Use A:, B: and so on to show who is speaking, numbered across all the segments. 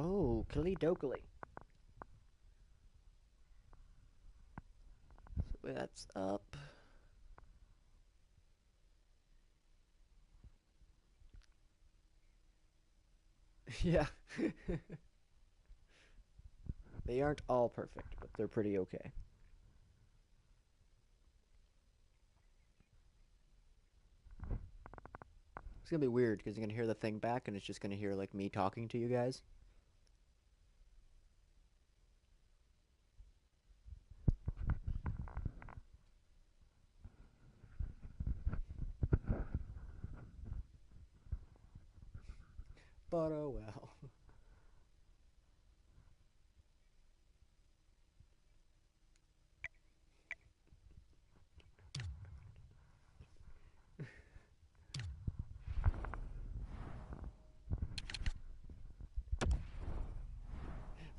A: Oh, Kili Dokili. So that's up. Yeah. They aren't all perfect, but they're pretty okay. It's gonna be weird because you're gonna hear the thing back and it's just gonna hear like me talking to you guys. But oh well.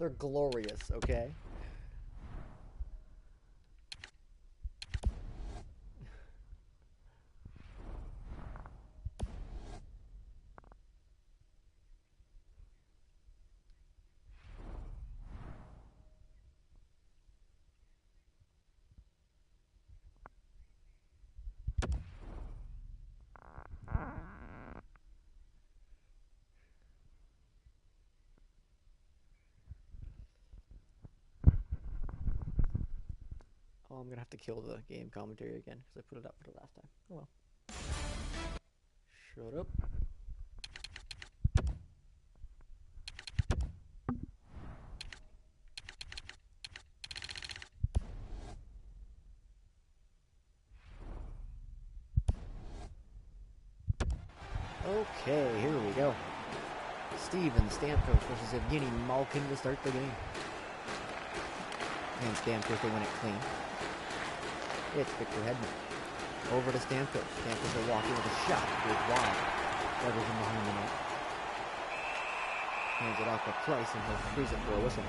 A: They're glorious, okay? Oh, I'm gonna have to kill the game commentary again because I put it up for the last time. Oh well. Shut up. Okay, here we go. Steven Stamkos versus Evgeny Malkin to start the game. And Stamkos to win it clean. It's Victor Hedman. Over to Stamkos. Stamkos will walk in with a shot. Goes wide. Weber's in behind the net. Hands it off to Price and he'll freeze it for a whistle.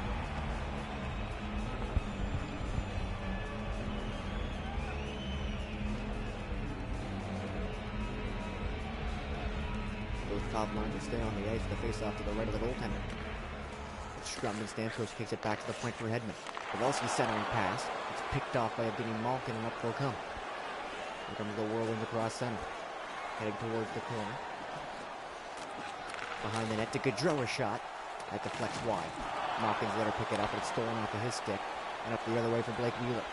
A: Both top lines will stay on the ice. The face-off to the right of the goaltender. Scrum and Stamkos kicks it back to the point for Hedman. Pavelski centering pass. It's picked off by Evgeny Malkin and up they'll come. Here comes the Whirlwinds across center. Heading towards the corner. Behind the net to Gaudreau, a shot. That deflects wide. Malkin's let her pick it up, but it's stolen off of his stick. And up the other way for Blake Wheeler.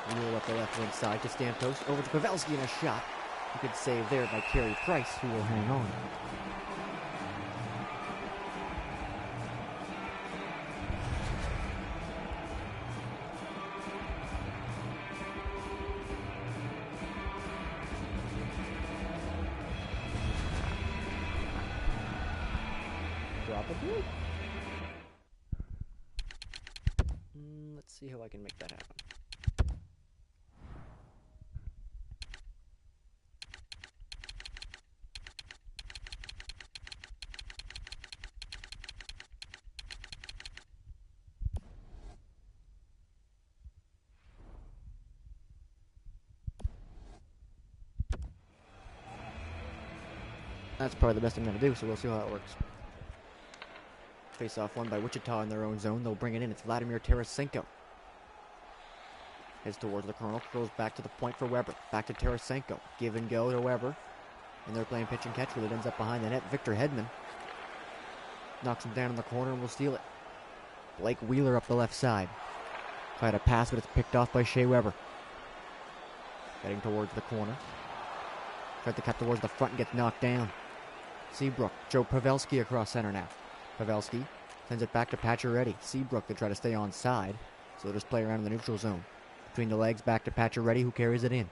A: Wheeler up the left wing side to Stamkos. Over to Pavelski and a shot. You could save there by Carey Price, who will hang on. Probably. Let's see how I can make that happen. That's probably the best I'm going to do, so we'll see how it works. Face-off won by Wichita in their own zone. They'll bring it in. It's Vladimir Tarasenko. Heads towards the Colonel. Throws back to the point for Weber. Back to Tarasenko. Give and go to Weber. And they're playing pitch and catch where it ends up behind the net. Victor Hedman knocks him down in the corner and will steal it. Blake Wheeler up the left side. Tried a pass, but it's picked off by Shea Weber. Heading towards the corner. Tried to cut towards the front and gets knocked down. Seabrook. Joe Pavelski across center now. Pavelski sends it back to Pacioretty. Seabrook to try to stay on side. So they'll just play around in the neutral zone. Between the legs, back to Pacioretty, who carries it in.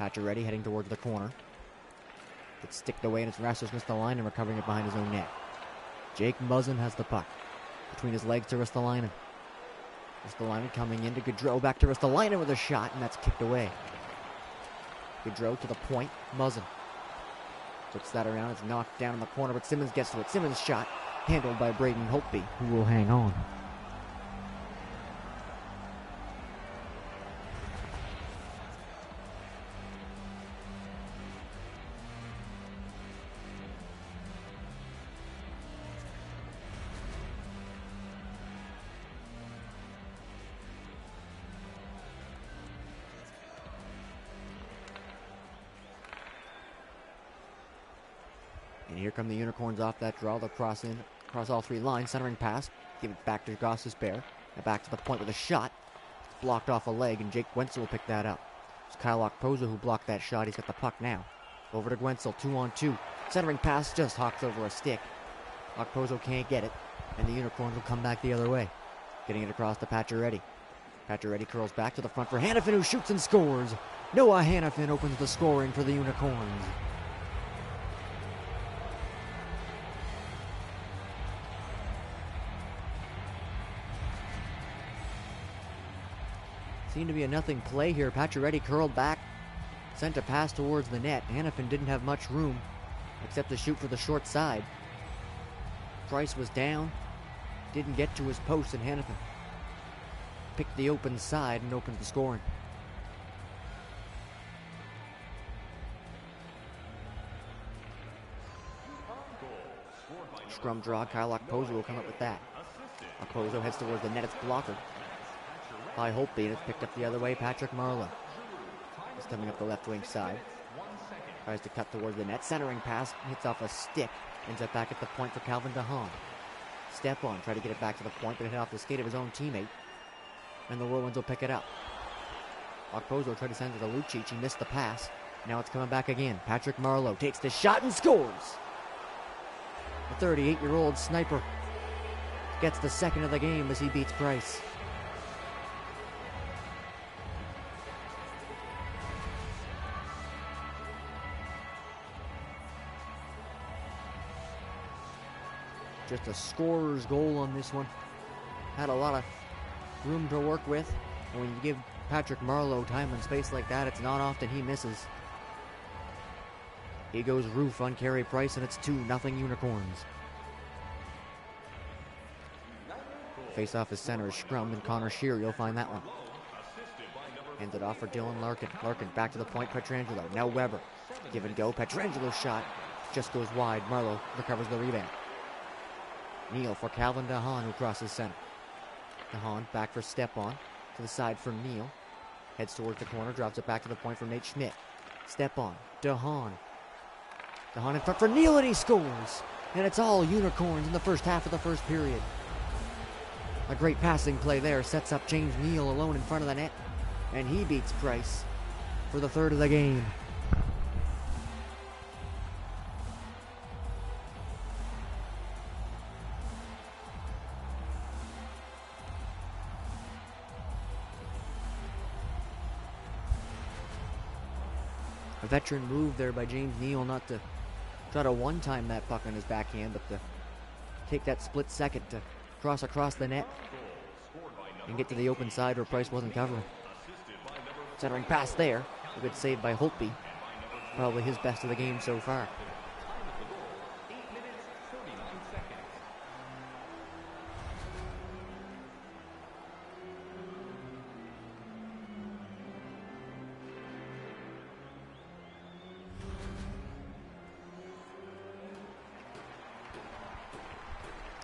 A: Pacioretty heading towards the corner. Gets sticked away, and it's Rasmus Ristolainen recovering it behind his own net. Jake Muzzin has the puck. Between his legs to Ristolainen. Ristolainen coming in to Gaudreau. Back to Ristolainen with a shot, and that's kicked away. Gaudreau to the point. Muzzin flips that around. It's knocked down in the corner, but Simmons gets to it. Simmons' shot handled by Braden Holtby, who will hang on. here come the Unicorns off that draw. They'll cross all three lines. Centering pass. Give it back to Goss's Bear. And back to the point with a shot. It's blocked off a leg, and Jake Wenzel will pick that up. It's Kyle Okposo who blocked that shot. He's got the puck now. Over to Gwenzel, 2-on-2. Centering pass just hawks over a stick. Okposo can't get it, and the Unicorns will come back the other way. Getting it across to Pacioretty. Pacioretty curls back to the front for Hanifin, who shoots and scores. Noah Hanifin opens the scoring for the Unicorns. Seemed to be a nothing play here. Pacioretty curled back, sent a pass towards the net. Hanifin didn't have much room except to shoot for the short side. Price was down, didn't get to his post, and Hanifin picked the open side and opened the scoring. Scrum draw, Kyle Okposo will come up with that. Okposo heads towards the net, it's blocked by Holtby, and it's picked up the other way. Patrick Marleau is coming up the left wing side. Tries to cut towards the net. Centering pass, hits off a stick. Ends up back at the point for Calvin DeHaan. Step on, try to get it back to the point, but it hit off the skate of his own teammate. And the Whirlwinds will pick it up. Okposo tried to send it to Lucic. He missed the pass. Now it's coming back again. Patrick Marleau takes the shot and scores. The 38-year-old sniper gets the second of the game as he beats Price. Just a scorer's goal on this one. Had a lot of room to work with. And when you give Patrick Marleau time and space like that, it's not often he misses. He goes roof on Carey Price, and it's 2-0 Unicorns. Face-off is center is scrummed, and Connor Shear, you'll find that one. Hands it off for Dylan Larkin. Larkin back to the point, Pietrangelo. Now Weber. Give and go. Pietrangelo's shot just goes wide. Marleau recovers the rebound. Neal for Calvin DeHaan, who crosses center. DeHaan back for step on. To the side for Neal. Heads towards the corner, drops it back to the point for Nate Schmidt. Step on. DeHaan. DeHaan in front for Neal, and he scores. And it's all Unicorns in the first half of the first period. A great passing play there sets up James Neal alone in front of the net. And he beats Price for the third of the game. A veteran move there by James Neal, not to try to one-time that puck on his backhand, but to take that split second to cross across the net and get to the open side where Price wasn't covering. Centering pass there. A good save by Holtby. Probably his best of the game so far.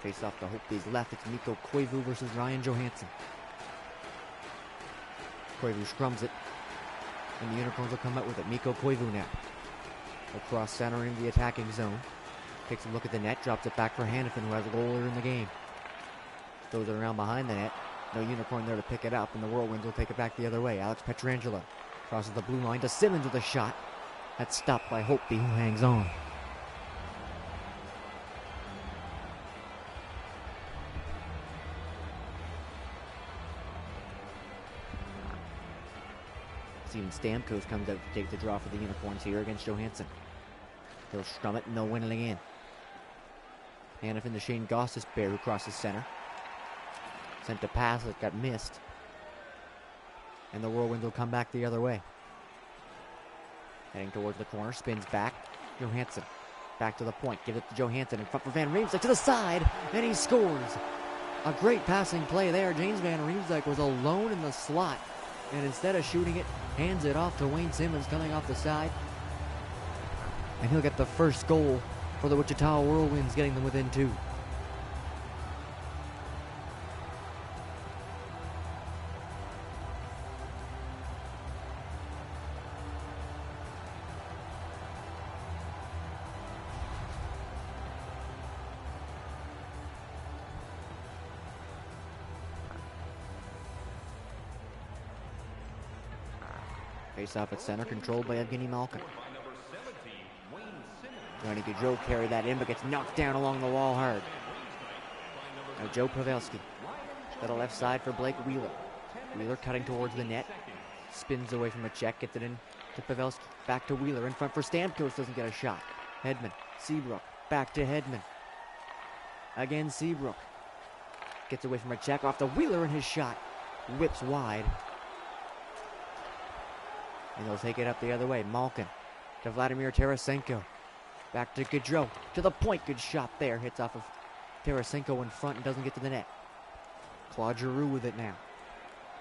A: Face off to Holtby's left. It's Mikko Koivu versus Ryan Johansson. Koivu scrums it, and the Unicorns will come out with it. Mikko Koivu now. Across center into the attacking zone. Takes a look at the net, drops it back for Hanifin, who has a goal earlier in the game. Throws it around behind the net. No Unicorn there to pick it up, and the Whirlwinds will take it back the other way. Alex Pietrangelo crosses the blue line to Simmons with a shot. That's stopped by Holtby, who hangs on. Steven Stamkos comes out to take the draw for the Unicorns here against Johansson. They'll scrum it and they'll win it again. Hanifin to Shane Goss's Bear, who crosses center. Sent a pass that got missed. And the Whirlwinds will come back the other way. Heading towards the corner, spins back. Johansson back to the point. Give it to Johansson in front for Van Riemsdyk to the side, and he scores. A great passing play there. James Van Riemsdyk was alone in the slot, and instead of shooting it, hands it off to Wayne Simmons coming off the side. And he'll get the first goal for the Wichita Whirlwinds, getting them within 2. Face off at center, controlled by Evgeny Malkin. Johnny Gaudreau carried that in, but gets knocked down along the wall hard. Now Joe Pavelski. To the left side for Blake Wheeler. Wheeler cutting towards the net. Spins away from a check, gets it in to Pavelski. Back to Wheeler, in front for Stamkos, doesn't get a shot. Hedman, Seabrook, back to Hedman. Again Seabrook. Gets away from a check, off to Wheeler, and his shot whips wide. And they'll take it up the other way. Malkin to Vladimir Tarasenko. Back to Gaudreau. To the point. Good shot there. Hits off of Tarasenko in front and doesn't get to the net. Claude Giroux with it now.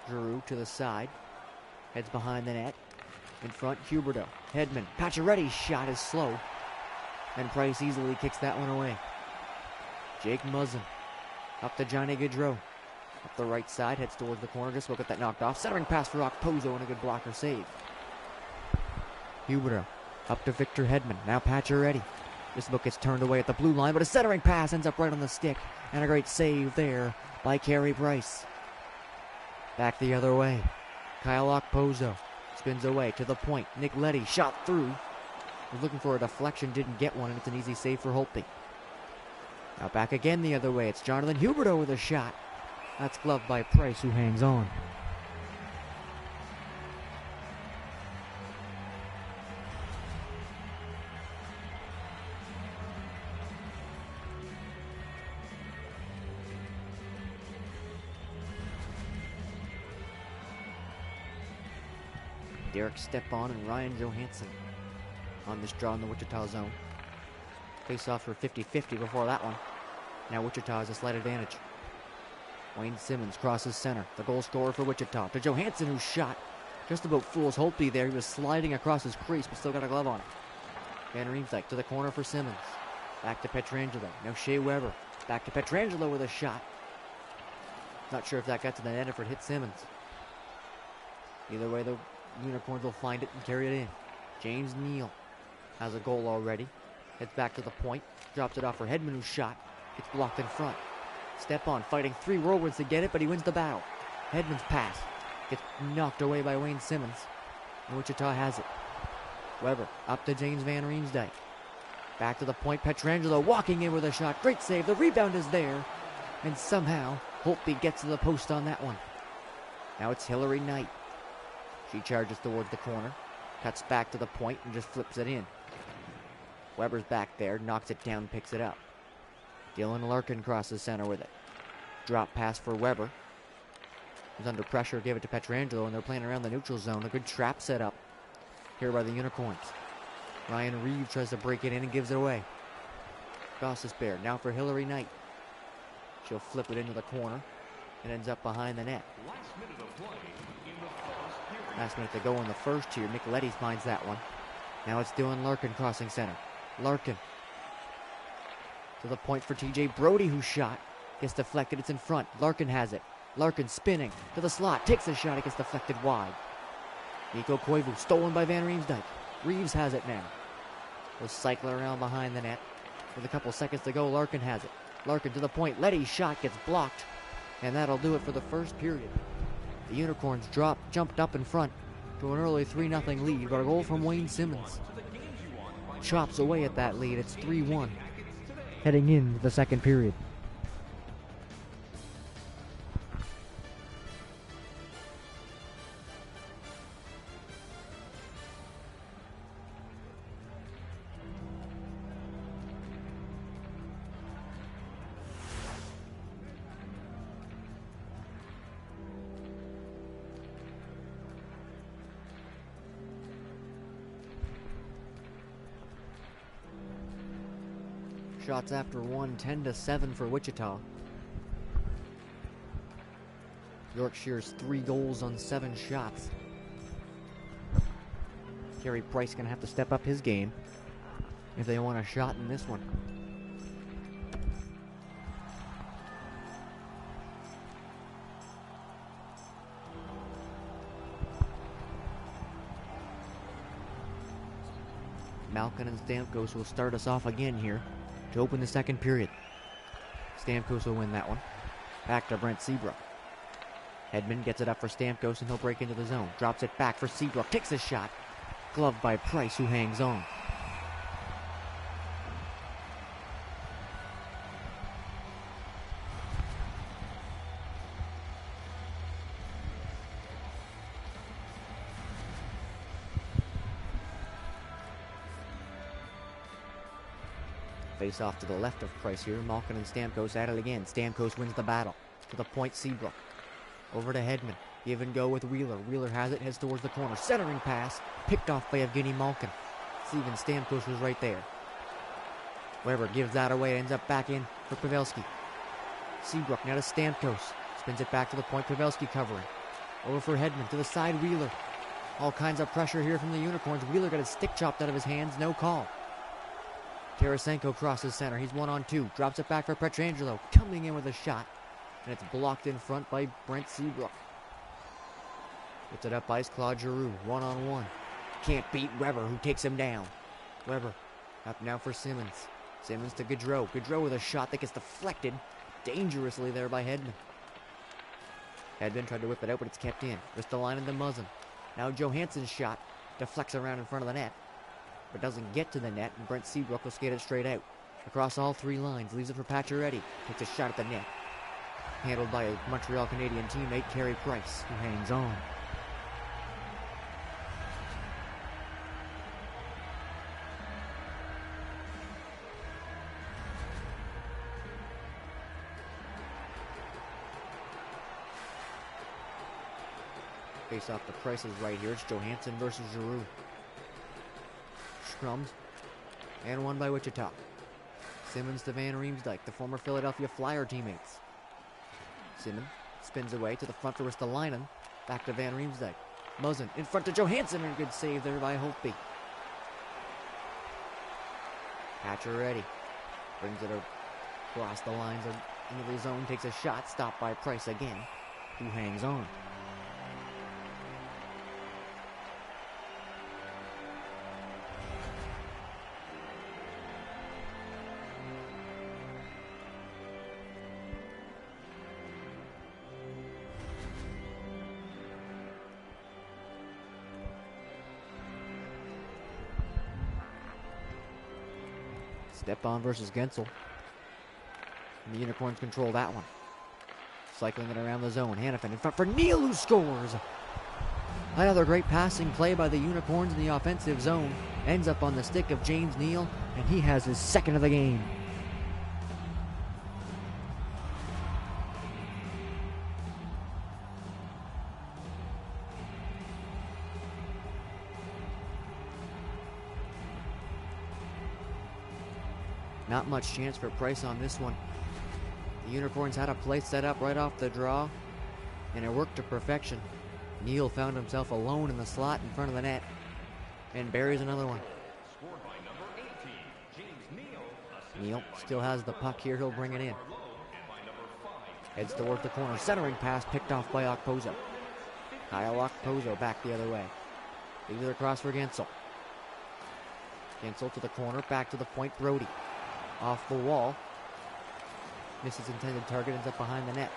A: Giroux to the side. Heads behind the net. In front, Huberdeau. Hedman. Pacioretty's shot is slow. And Price easily kicks that one away. Jake Muzzin. Up to Johnny Gaudreau. Up the right side. Heads towards the corner. Just look at that knocked off. Centering pass for Okposo and a good blocker save. Huberdeau. Up to Victor Hedman. Now Pacioretty. This book gets turned away at the blue line, but a centering pass ends up right on the stick. And a great save there by Carey Price. Back the other way. Kyle Okposo spins away to the point. Nick Leddy shot through. Was looking for a deflection, didn't get one, and it's an easy save for Holtby. Now back again the other way. It's Jonathan Huberdeau with a shot. That's gloved by Price, who hangs on. Derek Stepan and Ryan Johansson on this draw in the Wichita zone. Face off for 50-50 before that one. Now Wichita has a slight advantage. Wayne Simmons crosses center. The goal scorer for Wichita. To Johansson, whose shot just about fools Holtby there. He was sliding across his crease, but still got a glove on it. Van Riemsdyk to the corner for Simmons. Back to Pietrangelo. Now Shea Weber. Back to Pietrangelo with a shot. Not sure if that got to the net, if it hit Simmons. Either way, the Unicorns will find it and carry it in. James Neal has a goal already. Heads back to the point. Drops it off for Hedman, whose shot gets blocked in front. Stepan fighting three Whirlwinds to get it, but he wins the battle. Hedman's pass gets knocked away by Wayne Simmons. And Wichita has it. Weber up to James Van Riemsdyk. Back to the point. Pietrangelo walking in with a shot. Great save. The rebound is there. And somehow Holtby gets to the post on that one. Now it's Hillary Knight. She charges towards the corner, cuts back to the point, and just flips it in. Weber's back there, knocks it down, picks it up. Dylan Larkin crosses center with it. Drop pass for Weber. He's under pressure, give it to Pietrangelo, and they're playing around the neutral zone. A good trap set up here by the Unicorns. Ryan Reeves tries to break it in and gives it away. Gostisbehere now for Hillary Knight. She'll flip it into the corner and ends up behind the net. Last minute to go in the first here. Nick Leddy finds that one. Now it's Dylan Larkin crossing center. Larkin to the point for TJ Brody, whose shot gets deflected. It's in front. Larkin has it. Larkin spinning to the slot. Takes a shot. It gets deflected wide. Nico Koivu stolen by Van Riemsdyk. Reeves has it now. Will cycle around behind the net. With a couple seconds to go, Larkin has it. Larkin to the point. Leddy's shot gets blocked. And that'll do it for the first period. The Unicorns jumped up in front to an early 3-0 lead, but a goal from Wayne Simmons chops away at that lead. It's 3-1 heading into the second period. Shots after one, 10-7 for Wichita. Yorkshire's 3 goals on 7 shots. Carey Price gonna have to step up his game if they want a shot in this one. Malkin and Stamkos will start us off again here to open the second period. Stamkos will win that one. Back to Brent Seabrook. Hedman gets it up for Stamkos, and he'll break into the zone. Drops it back for Seabrook. Takes a shot. Gloved by Price, who hangs on. Face off to the left of Price here. Malkin and Stamkos at it again. Stamkos wins the battle. To the point, Seabrook. Over to Hedman. Give and go with Wheeler. Wheeler has it, heads towards the corner. Centering pass. Picked off by Evgeny Malkin. Steven Stamkos was right there. Weber gives that away. Ends up back in for Pavelski. Seabrook now to Stamkos. Spins it back to the point. Pavelski covering. Over for Hedman. To the side, Wheeler. All kinds of pressure here from the Unicorns. Wheeler got his stick chopped out of his hands. No call. Tarasenko crosses center. He's 1-on-2. Drops it back for Pietrangelo. Coming in with a shot. And it's blocked in front by Brent Seabrook. Gets it up ice, Claude Giroux. 1-on-1. Can't beat Weber, who takes him down. Weber up now for Simmons. Simmons to Gaudreau. Gaudreau with a shot that gets deflected dangerously there by Hedman. Hedman tried to whip it out, but it's kept in. Ristolainen to Muzzin. Now Johansson's shot deflects around in front of the net, but doesn't get to the net, and Brent Seabrook will skate it straight out. Across all three lines, leaves it for Pacioretty. Takes a shot at the net. Handled by a Montreal Canadian teammate, Carey Price, who hangs on. Face off the Prices right here. It's Johansson versus Giroux. Scrums. And won by Wichita. Simmons to Van Riemsdyk, the former Philadelphia Flyer teammates. Simmons spins away to the front for Ristolainen. Back to Van Riemsdyk. Muzzin in front to Johansson, and a good save there by Holtby. Pacioretty brings it across the lines into the zone, takes a shot, stopped by Price again, who hangs on. Stepan versus Gensel. And the Unicorns control that one. Cycling it around the zone. Hannafin in front for Neal, who scores. Another great passing play by the Unicorns in the offensive zone. Ends up on the stick of James Neal, and he has his second of the game. Not much chance for Price on this one. The Unicorns had a play set up right off the draw, and it worked to perfection. Neal found himself alone in the slot in front of the net, and buries another one. Neal still has the puck here. He'll bring it in. Heads towards the corner. Centering pass picked off by Okposo. Kyle Okposo back the other way. Leaves it across for Gensel. Gensel to the corner. Back to the point. Brody. Off the wall. Misses intended target. Ends up behind the net.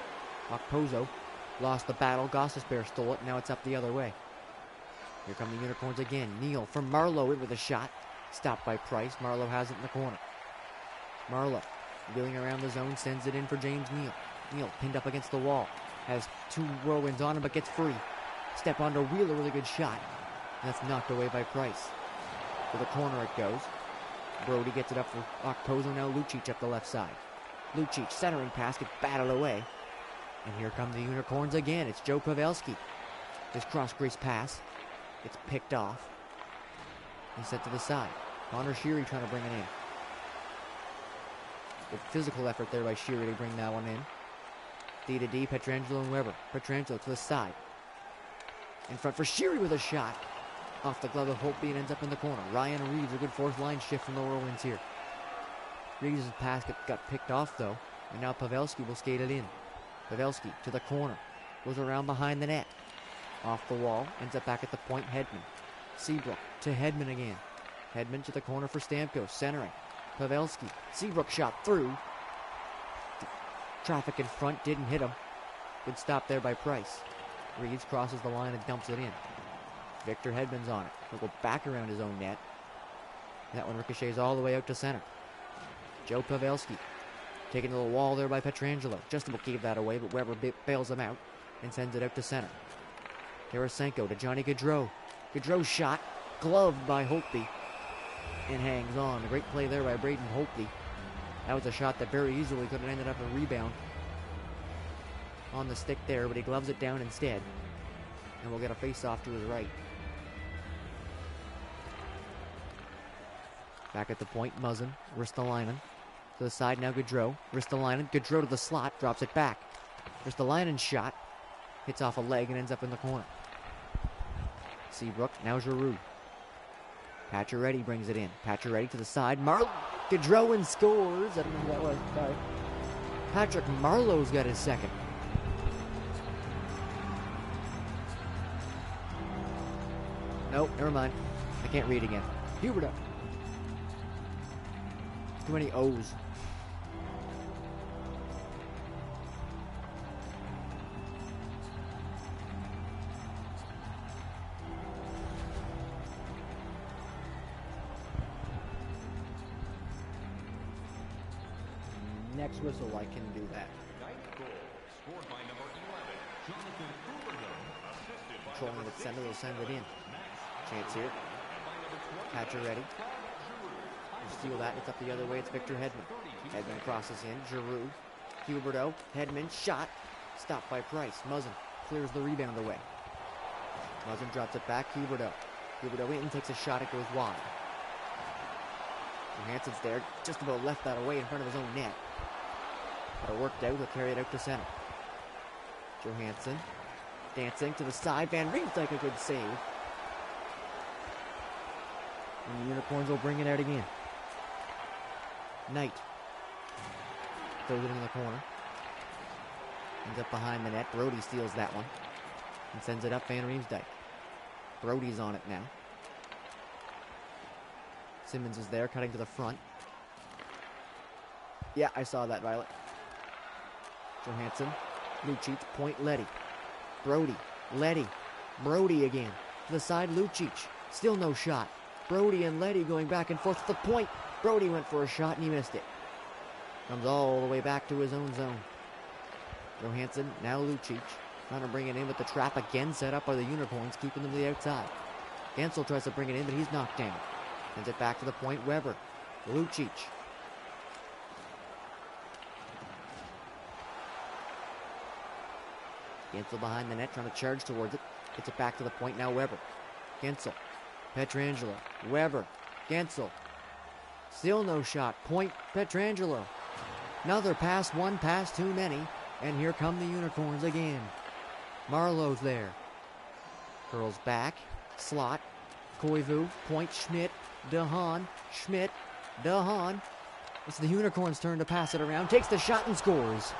A: Okposo lost the battle. Gostisbehere stole it. Now it's up the other way. Here come the Unicorns again. Neal from Marlowe in with a shot. Stopped by Price. Marlowe has it in the corner. Marlowe wheeling around the zone. Sends it in for James Neal. Neal pinned up against the wall. Has two Whirlwinds on him but gets free. Step onto Wheeler. Really good shot. And that's knocked away by Price. To the corner it goes. Brody gets it up for Okposo. Now Lucic up the left side. Lucic centering pass gets batted away. And here come the Unicorns again. It's Joe Pavelski. This cross-crease pass gets picked off. He's sent to the side. Connor Sheary trying to bring it in. Good physical effort there by Sheary to bring that one in. D to D, Pietrangelo and Weber. Pietrangelo to the side. In front for Sheary with a shot. Off the glove of Holtby and ends up in the corner. Ryan Reeves, a good fourth line shift from the Whirlwinds here. Reeves' pass got picked off though. And now Pavelski will skate it in. Pavelski to the corner. Goes around behind the net. Off the wall. Ends up back at the point. Hedman. Seabrook to Hedman again. Hedman to the corner for Stamkos. Centering. Pavelski. Seabrook shot through. Traffic in front. Didn't hit him. Good stop there by Price. Reeves crosses the line and dumps it in. Victor Hedman's on it. He'll go back around his own net. That one ricochets all the way out to center. Joe Pavelski taken to the wall there by Pietrangelo. Just about gave that away, but Weber bails him out and sends it out to center. Tarasenko to Johnny Gaudreau. Gaudreau's shot, gloved by Holtby, and hangs on. A great play there by Braden Holtby. That was a shot that very easily could have ended up a rebound on the stick there, but he gloves it down instead. And we'll get a face-off to his right. Back at the point, Muzzin, Ristolainen. To the side now, Gaudreau. Ristolainen, Gaudreau to the slot, drops it back. Ristolainen's shot hits off a leg and ends up in the corner. Seabrook, now Giroux. Pacioretty brings it in. Pacioretty to the side. Gaudreau and scores. I don't know who that was. Sorry. Patrick Marleau's got his second. Nope, never mind. I can't read again. Huberdeau. Too many O's. Next whistle, I can do that. Controlling with center, they'll send it in. Chance here. Pacioretty. Steal that, it's up the other way, it's Victor Hedman. Hedman crosses in, Giroux. Huberdeau, Hedman, shot. Stopped by Price. Muzzin clears the rebound away. Muzzin drops it back, Huberdeau. Huberdeau in, takes a shot, it goes wide. Johansson's there, just about left that away in front of his own net. But it worked out, he'll carry it out to center. Johansson, dancing to the side, Van Riemsdyk a good save. And the Unicorns will bring it out again. Knight throws it in the corner. Ends up behind the net. Brody steals that one and sends it up Van Riemsdyk. Brody's on it now. Simmons is there, cutting to the front. Yeah, I saw that, Violet. Johansson, Lucic, point Leddy. Brody, Leddy, Brody again. To the side, Lucic. Still no shot. Brody and Leddy going back and forth to the point. Brody went for a shot and he missed it. Comes all the way back to his own zone. Johansson, now Lucic. Trying to bring it in, but the trap again set up by the Unicorns, keeping them to the outside. Gensel tries to bring it in, but he's knocked down. Sends it back to the point, Weber. Lucic. Gensel behind the net, trying to charge towards it. Gets it back to the point, now Weber. Gensel. Pietrangelo. Weber. Gensel. Still no shot. Point Pietrangelo. Another pass, one pass too many. And here come the Unicorns again. Marleau's there. Curls back. Slot. Koivu. Point Schmidt. DeHaan. Schmidt. DeHaan. It's the Unicorns' turn to pass it around. Takes the shot and scores.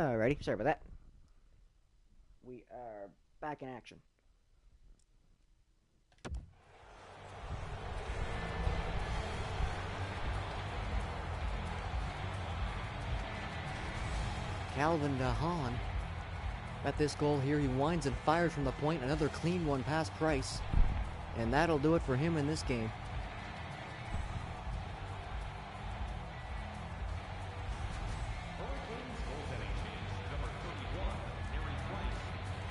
A: Alrighty, sorry about that. We are back in action. Calvin DeHaan got this goal here. He winds and fires from the point. Another clean one past Price. And that'll do it for him in this game.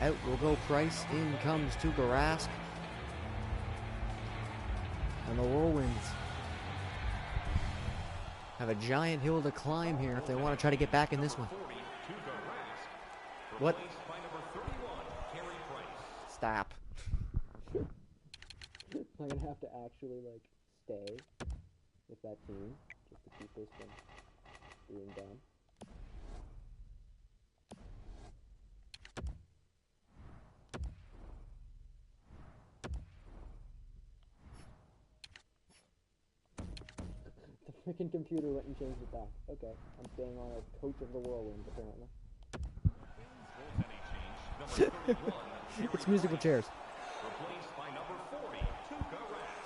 A: Out will go Price. In comes Tuukka Rask. And the Whirlwinds have a giant hill to climb here if they want to try to get back in this one. What? Stop.
B: I'm gonna have to actually, like, stay with that team just to keep this from being done. The freaking computer went and changed it back. Okay, I'm staying on as coach of the Whirlwinds, apparently.
A: It's musical chairs.
C: Replaced by number 40, Tuukka Rask.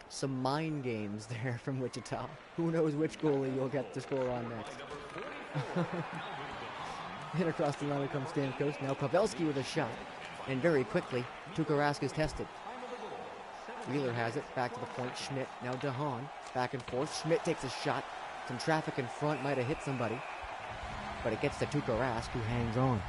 A: Some mind games there from Wichita. Who knows which goalie you'll get to score on next. Hit across the line comes Stamkos. Now Pavelski with a shot. And very quickly, Tuukka Rask is tested. Wheeler has it. Back to the point. Schmidt. Now DeHaan. Back and forth. Schmidt takes a shot. Some traffic in front. Might have hit somebody. But it gets to Tuukka Rask, who hangs on.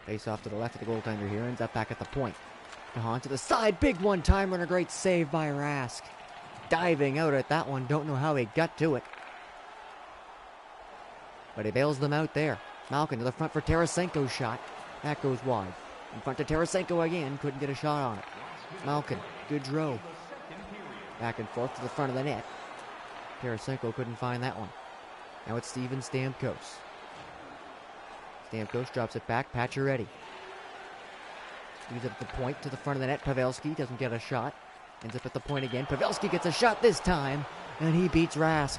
A: Face off to the left of the goaltender here. Ends up back at the point. DeHaan to the side. Big one-timer and a great save by Rask. Diving out at that one. Don't know how he got to it. But he bails them out there. Malkin to the front for Tarasenko's shot. That goes wide. In front to Tarasenko again. Couldn't get a shot on it. Malkin. Goodrow. Back and forth to the front of the net. Tarasenko couldn't find that one. Now it's Steven Stamkos. Stamkos drops it back. Pacioretty. Leaves it at the point to the front of the net. Pavelski doesn't get a shot. Ends up at the point again. Pavelski gets a shot this time. And he beats Rask.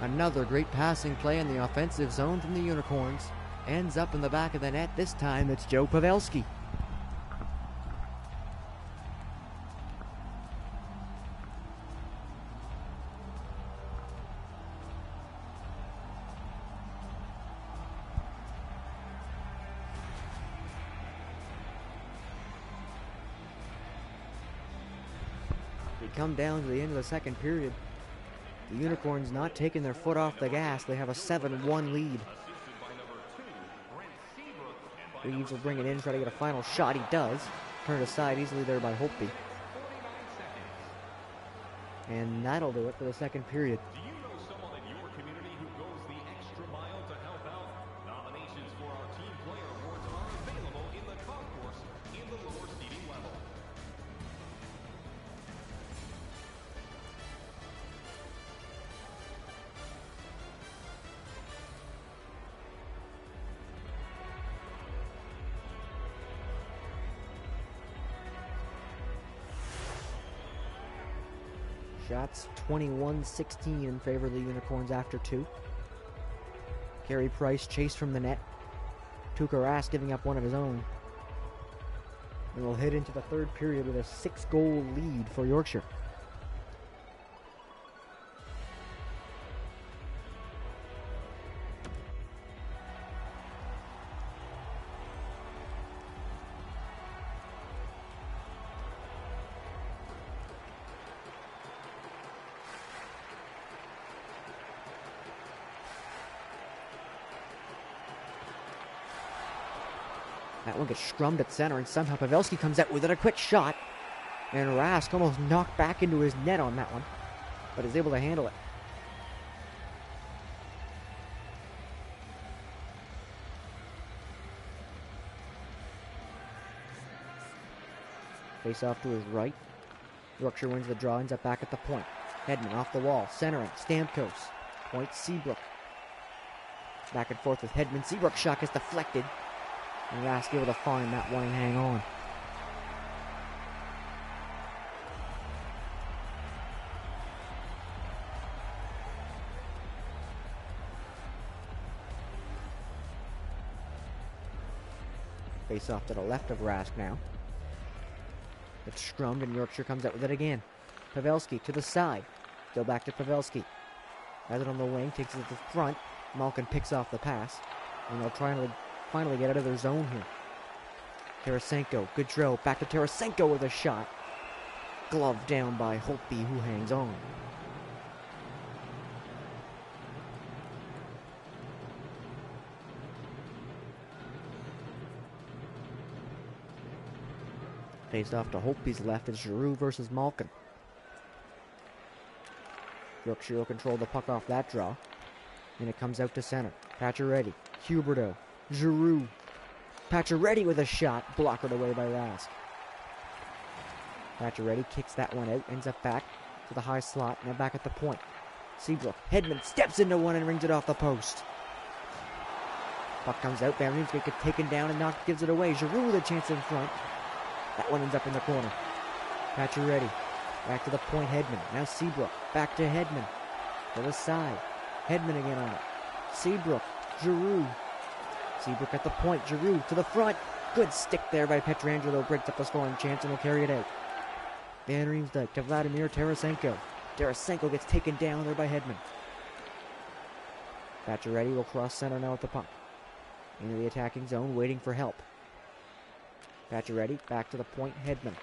A: Another great passing play in the offensive zone from the Unicorns. Ends up in the back of the net. This time it's Joe Pavelski. We come down to the end of the second period. The Unicorns not taking their foot off the gas. They have a 7-1 lead. Reeves will bring it in, try to get a final shot. He does. Turned aside easily there by Holtby. And that'll do it for the second period.
C: Do you know someone in your community who goes the extra mile to help out? Nominations for our Team Player Awards are available in the concourse in the lower seating level.
A: Shots 21-16 in favor of the Unicorns after two. Carey Price chased from the net. Tuukka Rask giving up one of his own. And we'll head into the third period with a 6-goal lead for Yorkshire. That one gets scrummed at center, and somehow Pavelski comes out with it. A quick shot. And Rask almost knocked back into his net on that one. but is able to handle it. Face off to his right. Yorkshire wins the draw, ends up back at the point. Hedman off the wall, centering, Stamkos. Point Seabrook. Back and forth with Hedman. Seabrook's shot gets deflected. And Rask able to find that one and hang on. Face off to the left of Rask now. It's scrummed and Yorkshire comes out with it again. Pavelski to the side. Still back to Pavelski. Has it on the wing, takes it to the front. Malkin picks off the pass. And they'll try to finally get out of their zone here. Tarasenko, Gaudreau, back to Tarasenko with a shot. Gloved down by Holtby, who hangs on. Faced off to Holtby's left is Giroux versus Malkin. Yorkshire will control the puck off that draw. And it comes out to center. Pacioretty, Huberdeau, Giroux. Pacioretty with a shot, blockered away by Rask. Pacioretty kicks that one out, ends up back to the high slot, now back at the point. Seabrook, Hedman steps into one and rings it off the post. Puck comes out, Van Riemsdyk gets taken down and gives it away. Giroux with a chance in front. That one ends up in the corner. Pacioretty, back to the point, Hedman. Now Seabrook, back to Hedman. To the side. Hedman again on it. Seabrook, Giroux. Seabrook at the point, Giroux to the front. Good stick there by Pietrangelo, breaks up the scoring chance and will carry it out. Van Riemsdyk to Vladimir Tarasenko. Tarasenko gets taken down there by Hedman. Pacioretty will cross center now at the puck. Into the attacking zone, waiting for help. Pacioretty back to the point, Hedman.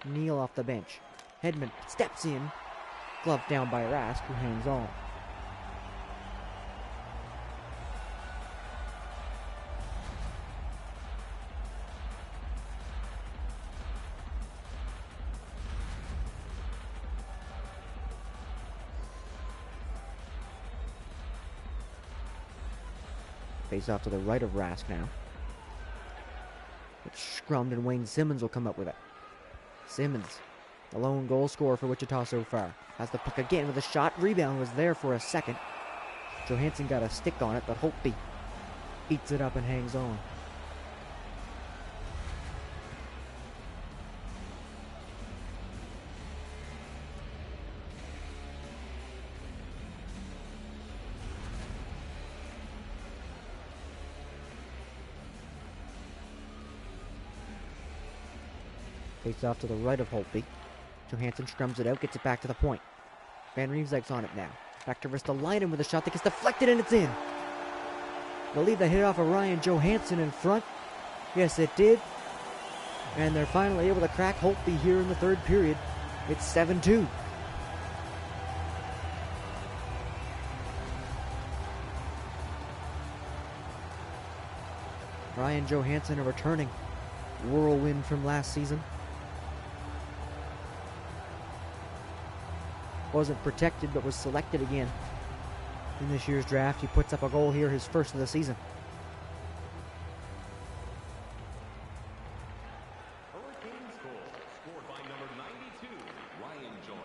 A: Neal off the bench. Hedman steps in. Gloved down by Rask, who hangs on. Face off to the right of Rask now. It's scrummed and Wayne Simmons will come up with it. Simmons, the lone goal scorer for Wichita so far. Has the puck again with a shot. Rebound was there for a second. Johansson got a stick on it, but Holtby eats it up and hangs on. Face off to the right of Holtby. Johansson scrums it out, gets it back to the point. Van Riemsdyk's on it now. Back to Ristolainen with a shot that gets deflected and it's in. I believe they hit off of Ryan Johansson in front. Yes, it did. And they're finally able to crack Holtby here in the third period. It's 7-2. Ryan Johansson, a returning Whirlwind from last season. Wasn't protected, but was selected again in this year's draft. He puts up a goal here, his first of the season.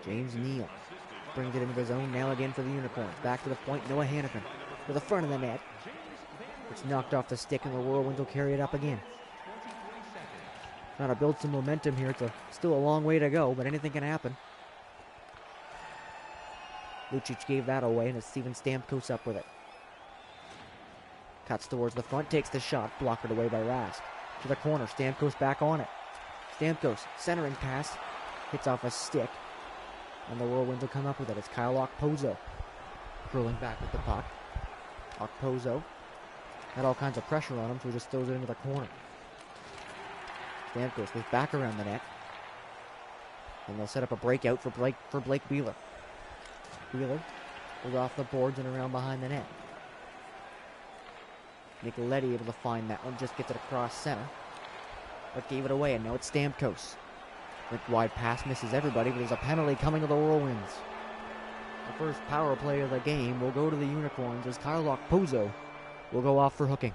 A: James Neal brings it into the zone now again for the Unicorns. Back to the point, Noah Hannafin to the front of the net. It's knocked off the stick and the Whirlwinds will carry it up again. Trying to build some momentum here. It's still a long way to go, but anything can happen. Lucic gave that away, and it's Steven Stamkos up with it. Cuts towards the front, takes the shot, blocked away by Rask. To the corner, Stamkos back on it. Stamkos, centering pass, hits off a stick, and the Whirlwinds will come up with it. It's Kyle Okposo curling back with the puck. Okposo had all kinds of pressure on him, so he just throws it into the corner. Stamkos goes back around the net, and they'll set up a breakout for Blake Wheeler. Wheeler pulled off the boards and around behind the net. Nicoletti able to find that one, just gets it across center, but gave it away, and now it's Stamkos. Quick wide pass misses everybody, but there's a penalty coming to the Whirlwinds. The first power play of the game will go to the Unicorns as Kyle Okposo will go off for hooking.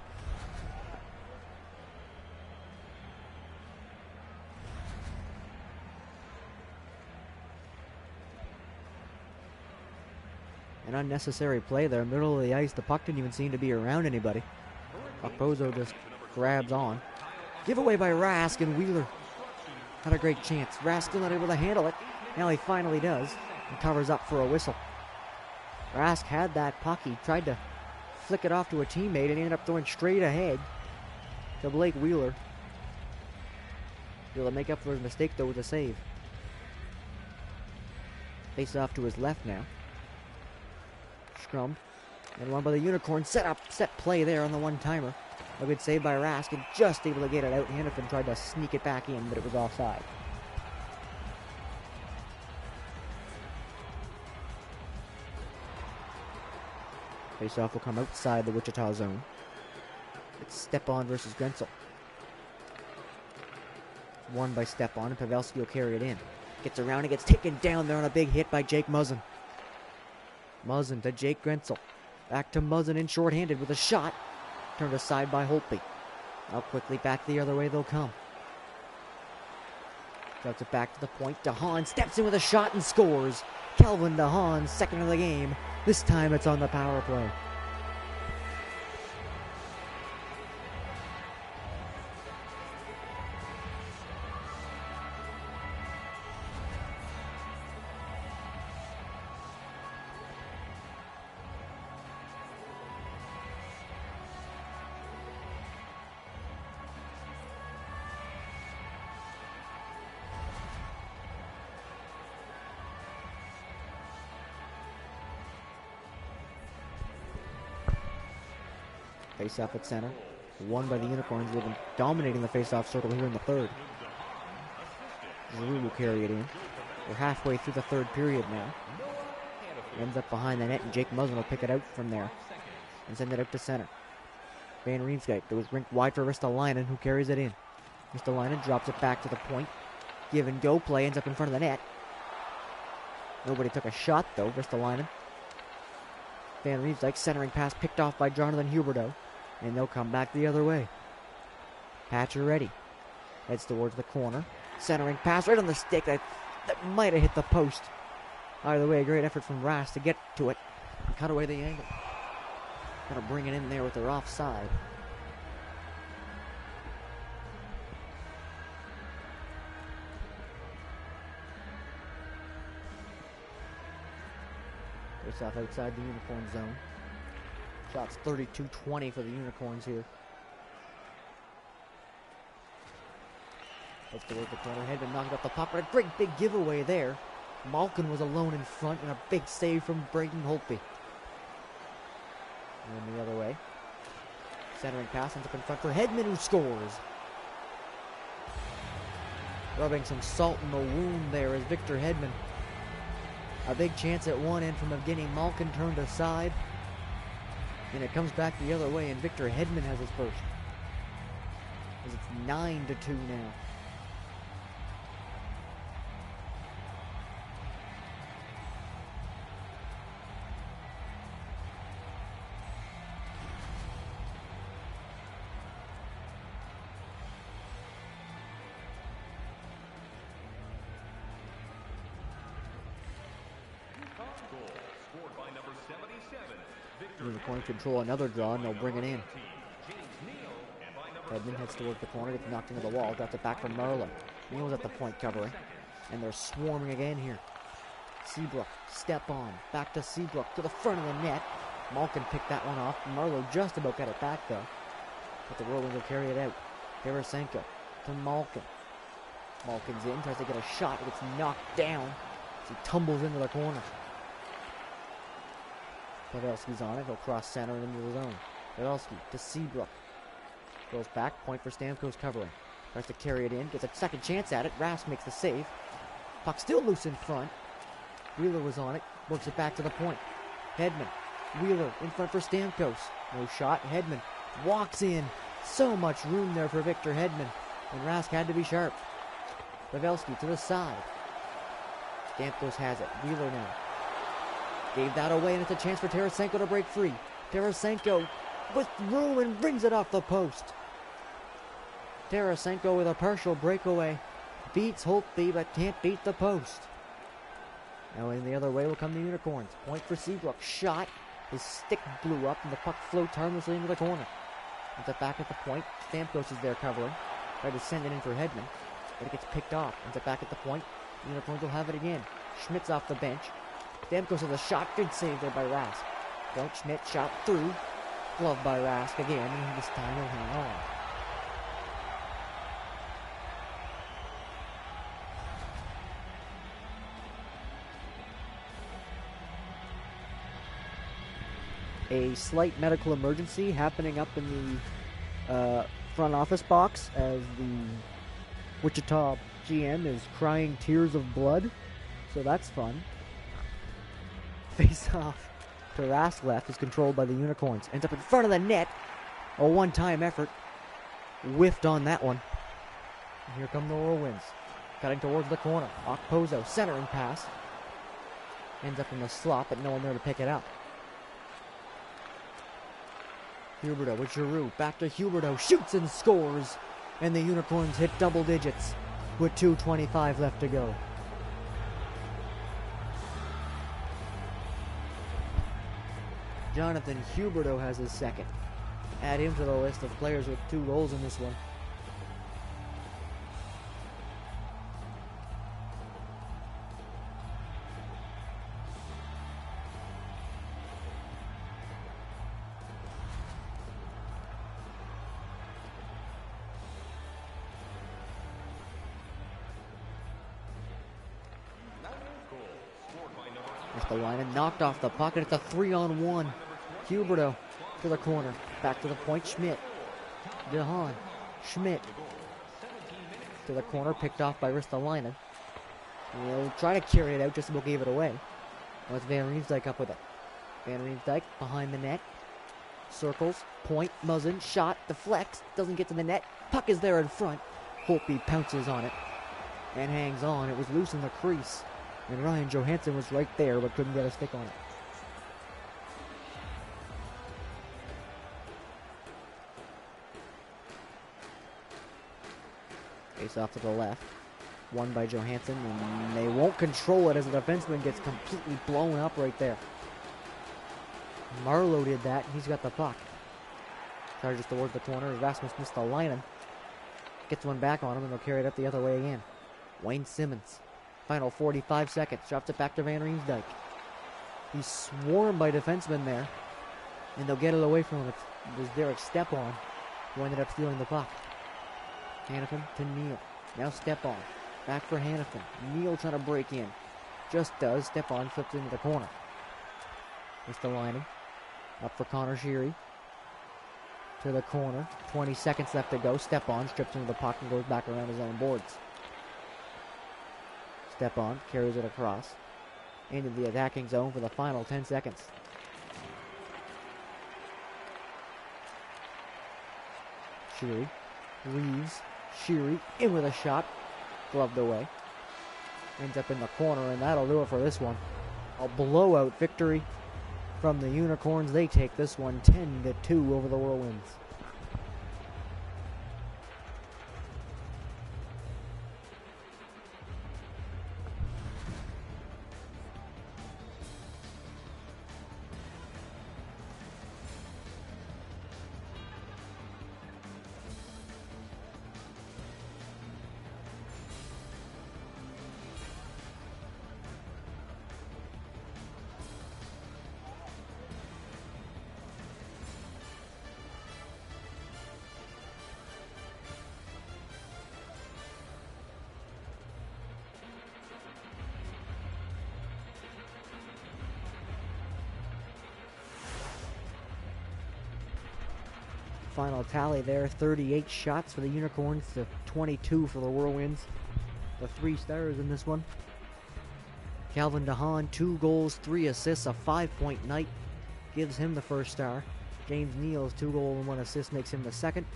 A: An unnecessary play there, middle of the ice. The puck didn't even seem to be around anybody. Okposo just grabs on. Giveaway by Rask, and Wheeler had a great chance. Rask still not able to handle it. Now he finally does and covers up for a whistle. Rask had that puck. He tried to flick it off to a teammate and he ended up throwing straight ahead to Blake Wheeler. Able to make up for his mistake though with a save. Face off to his left now. Scrum. And one by the Unicorn. Set play there on the one-timer. A good save by Rask and just able to get it out. Hannafin tried to sneak it back in, but it was offside. Face-off will come outside the Wichita zone. It's Stepan versus Grenzel. Won by Stepan, and Pavelski will carry it in. Gets around and gets taken down there on a big hit by Jake Muzzin. Muzzin to Jake Grenzel. Back to Muzzin in shorthanded with a shot. Turned aside by Holtby. Now quickly back the other way they'll come. Drops it back to the point. DeHaan steps in with a shot and scores. Kelvin DeHaan, second of the game. This time it's on the power play. Face-off at center. Won by the Unicorns. They've been dominating the face-off circle here in the third. Giroux will carry it in. We're halfway through the third period now. Ends up behind the net, and Jake Muzzin will pick it out from there and send it out to center. Van Riemsdyk goes rink wide for Ristolainen, who carries it in. Ristolainen drops it back to the point. Give and go play ends up in front of the net. Nobody took a shot, though. Ristolainen. Van Riemsdyk centering pass picked off by Jonathan Huberdeau. And they'll come back the other way. Patcher ready. Heads towards the corner. Centering pass right on the stick. That might have hit the post. Either way, a great effort from Rask to get to it. And cut away the angle. Gotta bring it in there with their offside. Face off outside the Unicorn zone. Shots 32-20 for the Unicorns here. Let's go with the corner. Hedman knocked up the puck, but a great big giveaway there. Malkin was alone in front, and a big save from Braden Holtby. And the other way. Centering pass ends up in front for Hedman, who scores. Rubbing some salt in the wound there is Victor Hedman. A big chance at one end from Evgeny Malkin turned aside. And it comes back the other way, and Victor Hedman has his first. As it's 9-2 now. Unicorns control another draw, and they'll bring it in. Hedman heads towards the corner, gets knocked into the wall, drops it back from Marlowe. Neal's at the point covering, and they're swarming again here. Seabrook, step on, back to Seabrook, to the front of the net. Malkin picked that one off. Marlowe just about got it back, though. But the Whirlwinds will carry it out. Tarasenko to Malkin. Malkin's in, tries to get a shot, but it's knocked down as he tumbles into the corner. Pavelski's on it. He'll cross center and into the zone. Pavelski to Seabrook. Goes back. Point for Stamkos covering. Tries to carry it in. Gets a second chance at it. Rask makes the save. Puck still loose in front. Wheeler was on it. Works it back to the point. Hedman. Wheeler in front for Stamkos. No shot. Hedman walks in. So much room there for Victor Hedman. And Rask had to be sharp. Pavelski to the side. Stamkos has it. Wheeler now. Gave that away, and it's a chance for Tarasenko to break free. Tarasenko with room and brings it off the post. Tarasenko with a partial breakaway. Beats Holtby, but can't beat the post. Now in the other way will come the Unicorns. Point for Seabrook. Shot. His stick blew up, and the puck floats harmlessly into the corner. It's it back at the point. Stamkos is there covering. Tried to send it in for Hedman, but it gets picked off. It's it back at the point. The Unicorns will have it again. Schmidt's off the bench. Stamkos with a shot. Good save there by Rask. Point Schmidt shot through. Glove by Rask again, and this time he'll hang on. A slight medical emergency happening up in the front office box as the Wichita GM is crying tears of blood, so that's fun. Face off to Rask left is controlled by the Unicorns. Ends up in front of the net. A one-time effort. Whiffed on that one. And here come the Whirlwinds. Cutting towards the corner. Okposo centering pass. Ends up in the slot, but no one there to pick it up. Huberdeau with Giroux. Back to Huberdeau. Shoots and scores. And the Unicorns hit double digits with 2:25 left to go. Jonathan Huberdeau has his second. Add him to the list of players with 2 goals in this one. The line and knocked off the puck, and it's a 3-on-1. Huberdeau to the corner. Back to the point. Schmidt. DeHaan. Schmidt to the corner. Picked off by Ristolainen. He'll try to carry it out, just about gave it away. Now it's Van Riemsdyk up with it. Van Riemsdyk behind the net. Circles. Point. Muzzin. Shot. Deflects. Doesn't get to the net. Puck is there in front. Holtby pounces on it and hangs on. It was loose in the crease. And Ryan Johansson was right there, but couldn't get a stick on it. Face off to the left. Won by Johansson, and they won't control it as the defenseman gets completely blown up right there. Marlowe did that, and he's got the puck. Charges towards the corner. Rasmus Ristolainen gets one back on him, and they'll carry it up the other way again. Wayne Simmons. Final 45 seconds. Drops it back to Van Riemsdyk. He's swarmed by defensemen there. And they'll get it away from him. It was Derek Stepan who ended up stealing the puck. Hanifin to Neal. Now Stepan. Back for Hanifin. Neal trying to break in. Just does. Stepan flips into the corner. It's the lining. Up for Connor Sheary. To the corner. 20 seconds left to go. Stepan strips into the puck and goes back around his own boards. Stepan carries it across into the attacking zone for the final 10 seconds. Sheary, Reeves, Sheary in with a shot, gloved away. Ends up in the corner, and that'll do it for this one. A blowout victory from the Unicorns. They take this one 10-2 over the Whirlwinds. Final tally there, 38 shots for the Unicorns to 22 for the Whirlwinds. The 3 stars in this one. Calvin DeHaan, 2 goals, 3 assists, a 5-point night. Gives him the first star. James Neal's 2 goals and 1 assist makes him the second.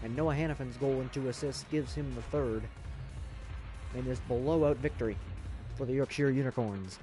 A: And Noah Hanifin's goal and 2 assists gives him the third. In this blowout victory for the Yorkshire Unicorns.